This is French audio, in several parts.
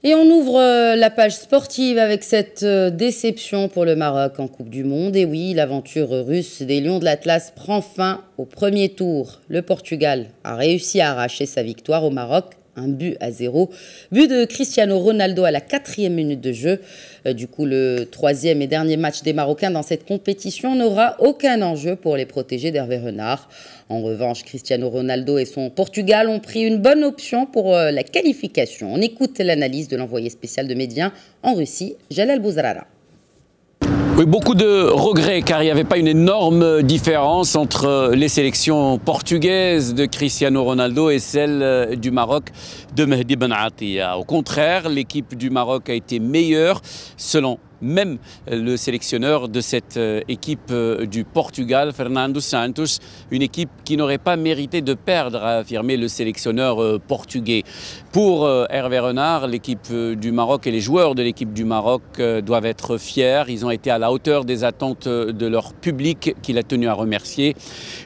Et on ouvre la page sportive avec cette déception pour le Maroc en Coupe du Monde. Et oui, l'aventure russe des Lions de l'Atlas prend fin au premier tour. Le Portugal a réussi à arracher sa victoire au Maroc, 1-0. But de Cristiano Ronaldo à la 4e minute de jeu. Du coup, le 3e et dernier match des Marocains dans cette compétition n'aura aucun enjeu pour les protégés d'Hervé Renard. En revanche, Cristiano Ronaldo et son Portugal ont pris une bonne option pour la qualification. On écoute l'analyse de l'envoyé spécial de Médien en Russie, Jalal Bouzrara. Oui, beaucoup de regrets car il n'y avait pas une énorme différence entre les sélections portugaises de Cristiano Ronaldo et celle du Maroc de Mehdi Ben Atia. Au contraire, l'équipe du Maroc a été meilleure selon même le sélectionneur de cette équipe du Portugal, Fernando Santos, une équipe qui n'aurait pas mérité de perdre, a affirmé le sélectionneur portugais. Pour Hervé Renard, l'équipe du Maroc et les joueurs de l'équipe du Maroc doivent être fiers. Ils ont été à la hauteur des attentes de leur public qu'il a tenu à remercier.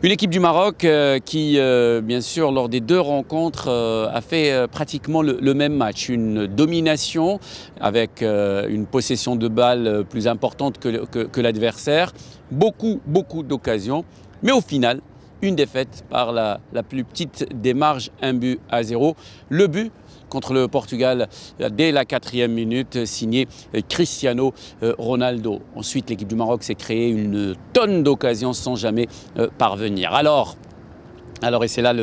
Une équipe du Maroc qui, bien sûr, lors des deux rencontres, a fait pratiquement le même match. Une domination avec une possession de balle plus importante que l'adversaire, beaucoup d'occasions, mais au final, une défaite par la plus petite des marges, 1-0. Le but contre le Portugal dès la 4e minute, signé Cristiano Ronaldo. Ensuite, l'équipe du Maroc s'est créée une tonne d'occasions sans jamais parvenir. Alors, et c'est là où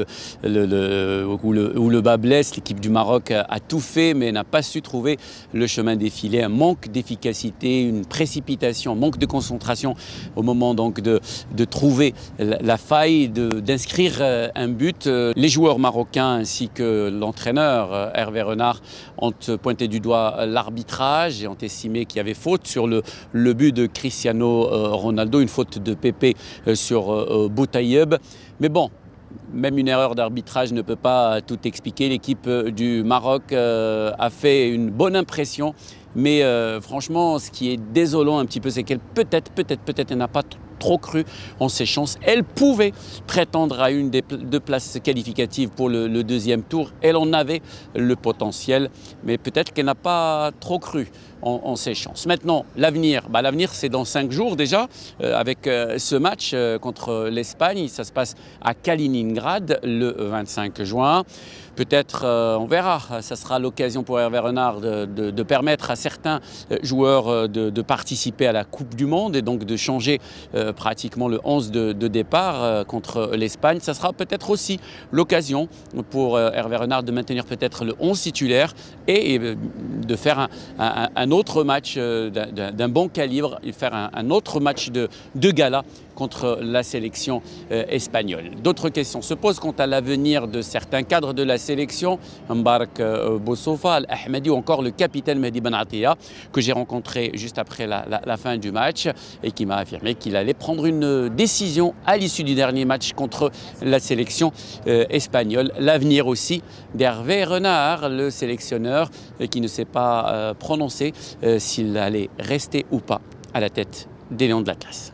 le bas blesse, l'équipe du Maroc a tout fait mais n'a pas su trouver le chemin défilé. Un manque d'efficacité, une précipitation, un manque de concentration au moment donc de trouver la faille, d'inscrire un but. Les joueurs marocains ainsi que l'entraîneur Hervé Renard ont pointé du doigt l'arbitrage et ont estimé qu'il y avait faute sur le but de Cristiano Ronaldo, une faute de Pepe sur Boutayeb. Mais bon, même une erreur d'arbitrage ne peut pas tout expliquer. L'équipe du Maroc a fait une bonne impression. Mais franchement, ce qui est désolant un petit peu, c'est qu'elle peut-être, elle n'a pas trop cru en ses chances. Elle pouvait prétendre à une des deux places qualificatives pour le deuxième tour. Elle en avait le potentiel, mais peut-être qu'elle n'a pas trop cru en ses chances. Maintenant, l'avenir, c'est dans 5 jours déjà, avec ce match contre l'Espagne. Ça se passe à Kaliningrad le 25 juin. Peut-être, on verra, ça sera l'occasion pour Hervé Renard de permettre à certains joueurs de participer à la Coupe du Monde et donc de changer pratiquement le 11 de départ contre l'Espagne. Ça sera peut-être aussi l'occasion pour Hervé Renard de maintenir peut-être le 11 titulaire et de faire un autre match d'un bon calibre, faire un autre match de gala contre la sélection espagnole. D'autres questions se posent quant à l'avenir de certains cadres de la sélection, Mbark Boussoufa, Al-Ahmadi ou encore le capitaine Mehdi Ben Atia, que j'ai rencontré juste après la fin du match et qui m'a affirmé qu'il allait prendre une décision à l'issue du dernier match contre la sélection espagnole. L'avenir aussi d'Hervé Renard, le sélectionneur qui ne s'est pas prononcé s'il allait rester ou pas à la tête des Lions de l'Atlas.